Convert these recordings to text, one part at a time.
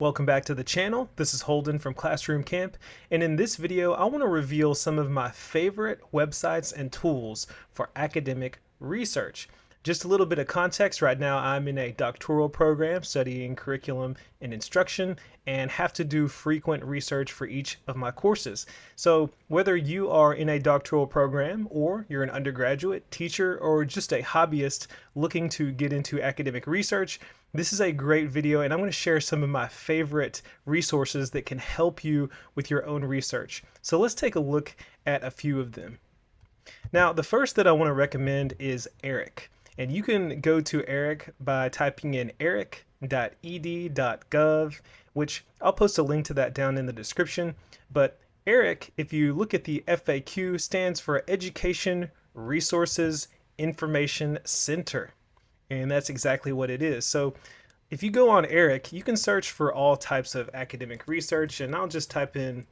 Welcome back to the channel. This is Holden from Classroom Camp, and in this video I want to reveal some of my favorite websites and tools for academic research. Just a little bit of context, right now I'm in a doctoral program studying curriculum and instruction and have to do frequent research for each of my courses. So whether you are in a doctoral program or you're an undergraduate, teacher, or just a hobbyist looking to get into academic research, this is a great video, and I'm going to share some of my favorite resources that can help you with your own research. So let's take a look at a few of them. Now, the first that I want to recommend is ERIC. And you can go to ERIC by typing in eric.ed.gov, which I'll post a link to that down in the description. But ERIC, if you look at the FAQ, stands for Education Resources Information Center. And that's exactly what it is. So if you go on ERIC, you can search for all types of academic research, and I'll just type in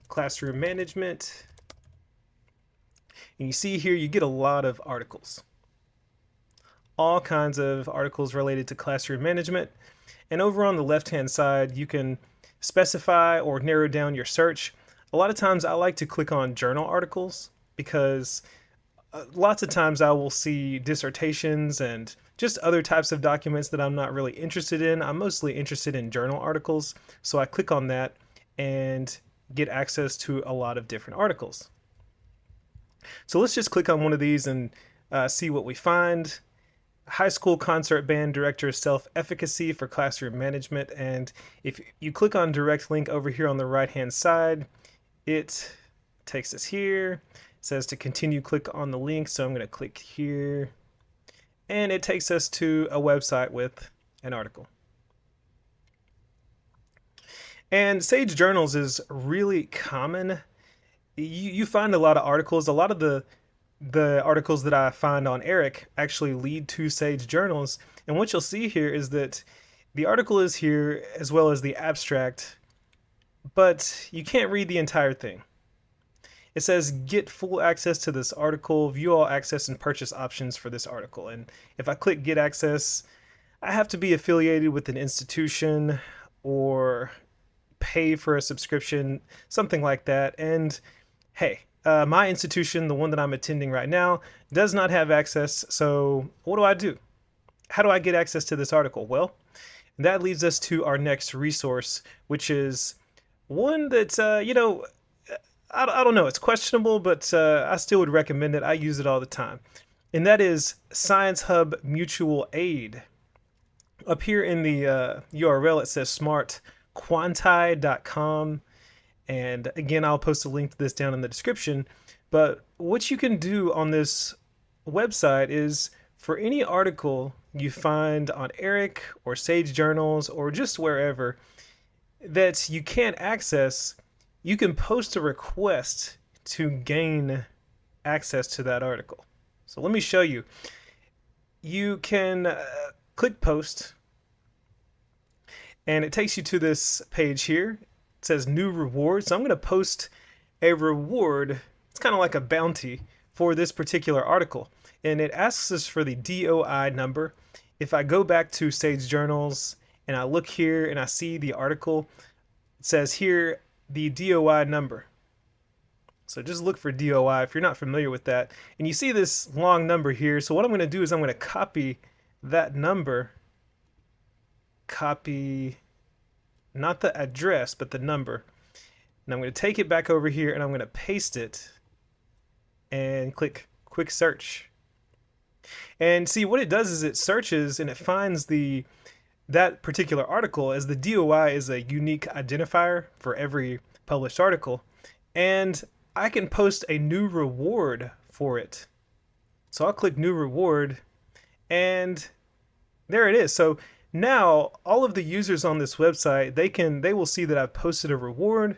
classroom management. And you see here, you get a lot of articles. All kinds of articles related to classroom management. And over on the left-hand side, you can specify or narrow down your search. A lot of times I like to click on journal articles because lots of times I will see dissertations and just other types of documents that I'm not really interested in. I'm mostly interested in journal articles, so I click on that and get access to a lot of different articles. So let's just click on one of these and see what we find. High School Concert Band Director Self-Efficacy for Classroom Management. And if you click on direct link over here on the right-hand side, it takes us here. It says to continue, click on the link, so I'm going to click here. And it takes us to a website with an article. And Sage Journals is really common. You find a lot of articles. A lot of the articles that I find on ERIC actually lead to Sage Journals. And what you'll see here is that the article is here as well as the abstract, but you can't read the entire thing. It says get full access to this article, view all access and purchase options for this article. And if I click get access, I have to be affiliated with an institution or pay for a subscription, something like that. And hey, my institution, the one that I'm attending right now, does not have access. So what do? How do I get access to this article? Well, that leads us to our next resource, which is one that's, I don't know, it's questionable, but I still would recommend it. I use it all the time. And that is ScienceHub Mutual Aid. Up here in the URL, it says smartquanti.com. And again, I'll post a link to this down in the description. But what you can do on this website is for any article you find on ERIC or Sage Journals or just wherever that you can't access, you can post a request to gain access to that article. So let me show you. You can click post, and it takes you to this page here. It says new reward. So I'm going to post a reward. It's kind of like a bounty for this particular article. And it asks us for the DOI number. If I go back to Sage Journals and I look here and I see the article, it says here the DOI number. So just look for DOI if you're not familiar with that. And you see this long number here. So what I'm going to do is I'm going to copy that number. Copy, not the address, but the number. And I'm going to take it back over here and I'm going to paste it and click quick search. And see what it does is it searches and it finds that particular article, as the DOI is a unique identifier for every published article, and I can post a new reward for it. So I'll click new reward, and there it is. So now all of the users on this website, they will see that I've posted a reward,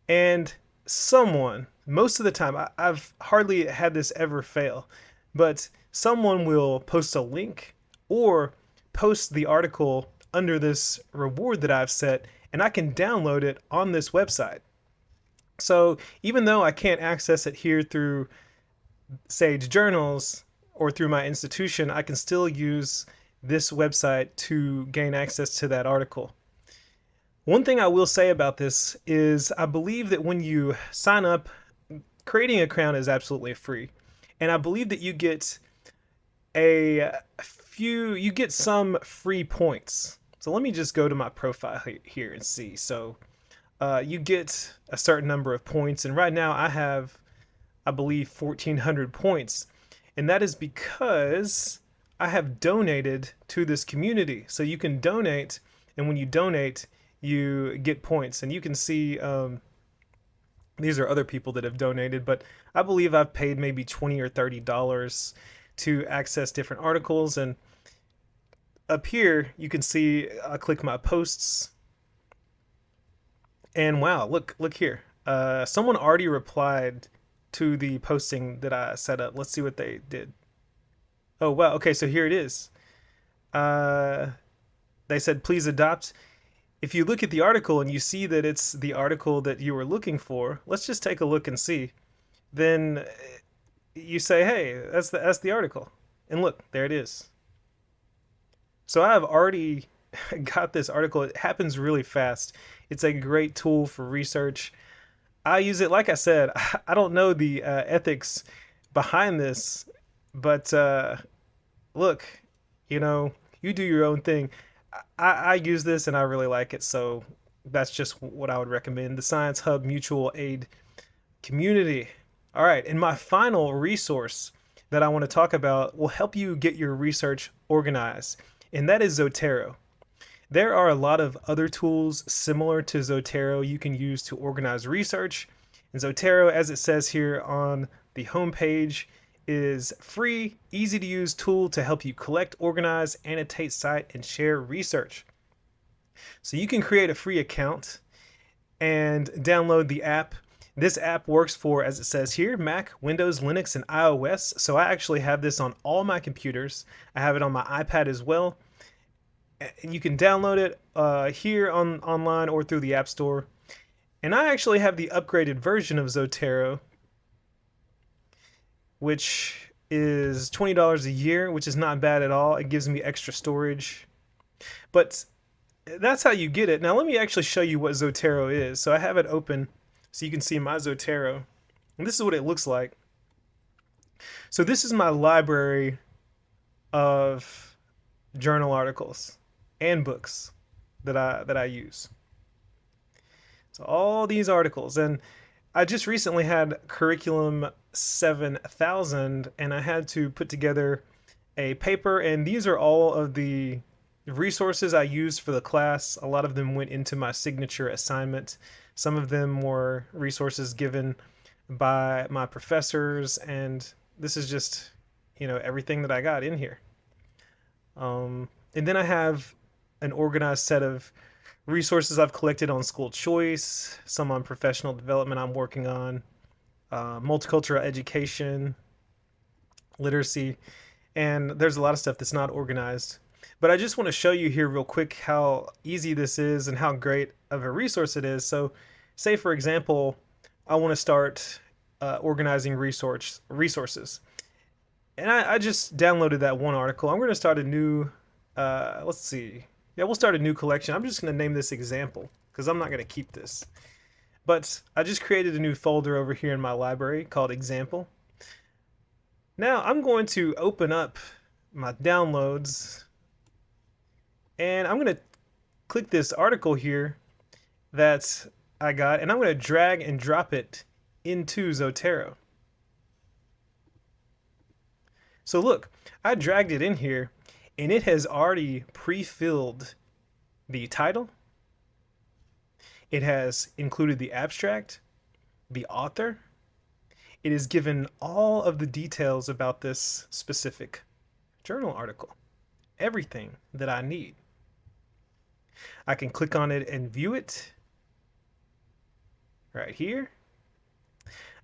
and someone, most of the time, I've hardly had this ever fail, but someone will post a link or post the article under this reward that I've set, and I can download it on this website. So even though I can't access it here through Sage Journals or through my institution, I can still use this website to gain access to that article. One thing I will say about this is I believe that when you sign up, creating an account is absolutely free. And I believe that you get some free points. So let me just go to my profile here and see. So you get a certain number of points, and right now I have, I believe, 1,400 points, and that is because I have donated to this community. So you can donate, and when you donate, you get points, and you can see these are other people that have donated, but I believe I've paid maybe $20 or $30 to access different articles. And up here, you can see I click my posts, and wow, look here. Someone already replied to the posting that I set up. Let's see what they did. Oh wow, okay, so here it is. Uh, they said, please adopt. If you look at the article and you see that it's the article that you were looking for, let's just take a look and see. Then you say, hey, that's the article. And look, there it is. So I've already got this article. It happens really fast. It's a great tool for research. I use it, like I said, I don't know the ethics behind this, but look, you do your own thing. I use this and I really like it, so that's just what I would recommend. The ScienceHub Mutual Aid Community. All right, and my final resource that I want to talk about will help you get your research organized, and that is Zotero. There are a lot of other tools similar to Zotero you can use to organize research. And Zotero, as it says here on the homepage, is free, easy to use tool to help you collect, organize, annotate, cite, and share research. So you can create a free account and download the app. This app works for, as it says here, Mac, Windows, Linux, and iOS. So I actually have this on all my computers. I have it on my iPad as well. You can download it here online or through the App Store. And I actually have the upgraded version of Zotero, which is $20 a year, which is not bad at all. It gives me extra storage. But that's how you get it. Now let me actually show you what Zotero is. So I have it open so you can see my Zotero. And this is what it looks like. So this is my library of journal articles and books that I use. So all these articles, and I just recently had Curriculum 7000, and I had to put together a paper, and these are all of the resources I used for the class. A lot of them went into my signature assignment. Some of them were resources given by my professors, and this is just, everything that I got in here. And then I have an organized set of resources I've collected on school choice, some on professional development I'm working on, multicultural education, literacy, and there's a lot of stuff that's not organized. But I just want to show you here real quick how easy this is and how great of a resource it is. So say, for example, I want to start organizing resources. And I just downloaded that one article. I'm going to start a new, let's see. Yeah, we'll start a new collection. I'm just going to name this example because I'm not going to keep this. But I just created a new folder over here in my library called example. Now I'm going to open up my downloads and I'm going to click this article here that I got, and I'm going to drag and drop it into Zotero. So look, I dragged it in here and it has already pre-filled the title. It has included the abstract, the author. It has given all of the details about this specific journal article, everything that I need. I can click on it and view it right here.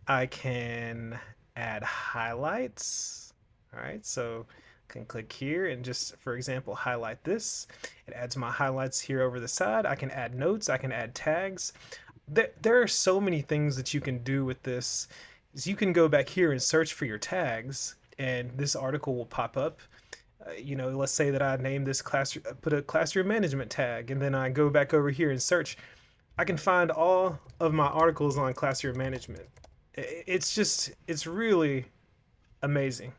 I can add highlights. All right, so I can click here and just, for example, highlight this. It adds my highlights here over the side. I can add notes. I can add tags. There are so many things that you can do with this. So you can go back here and search for your tags, and this article will pop up. You know, let's say that I name this class, put a classroom management tag, and then I go back over here and search. I can find all of my articles on classroom management. It's really amazing.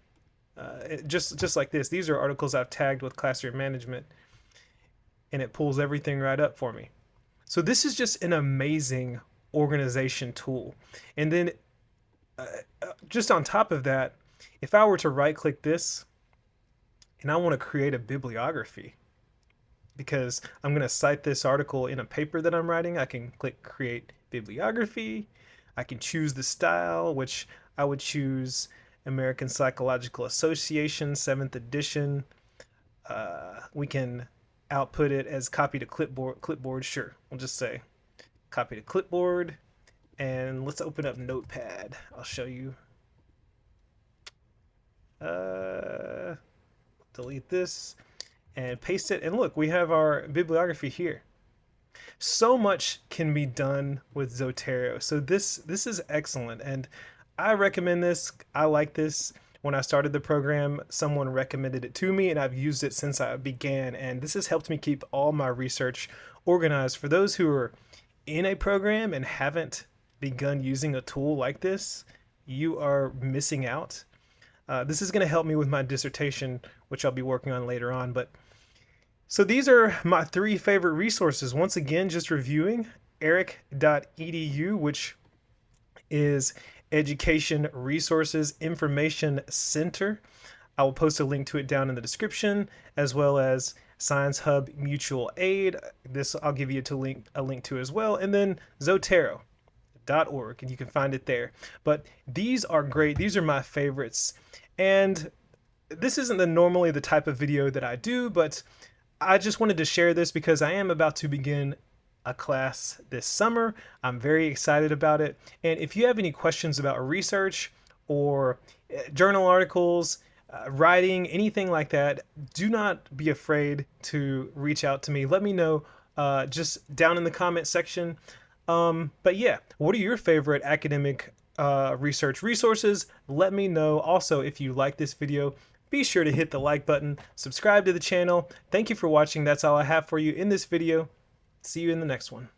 Just like this, these are articles I've tagged with classroom management, and it pulls everything right up for me. So this is just an amazing organization tool. And then just on top of that, if I were to right click this and I want to create a bibliography, because I'm going to cite this article in a paper that I'm writing, I can click create bibliography. I can choose the style, which I would choose American Psychological Association 7th edition. We can output it as copy to clipboard. Sure, we'll just say copy to clipboard, and let's open up Notepad. I'll show you. Delete this and paste it, and look, we have our bibliography here. So much can be done with Zotterero. So this is excellent, and I recommend this. I like this. When I started the program, someone recommended it to me, and I've used it since I began, and this has helped me keep all my research organized. For those who are in a program and haven't begun using a tool like this, you are missing out. This is going to help me with my dissertation, which I'll be working on later on. But so these are my 3 favorite resources. Once again, just reviewing eric.edu, which is Education Resources Information Center. I will post a link to it down in the description, as well as ScienceHub Mutual Aid. This I'll give you a link to as well. And then Zotterero.org, and you can find it there. But these are great. These are my favorites. And this isn't normally the type of video that I do, but I just wanted to share this because I am about to begin a class this summer. I'm very excited about it. And if you have any questions about research or journal articles, writing, anything like that, do not be afraid to reach out to me. Let me know just down in the comment section. But yeah, what are your favorite academic research resources? Let me know. Also, if you like this video, be sure to hit the like button, subscribe to the channel. Thank you for watching. That's all I have for you in this video. See you in the next one.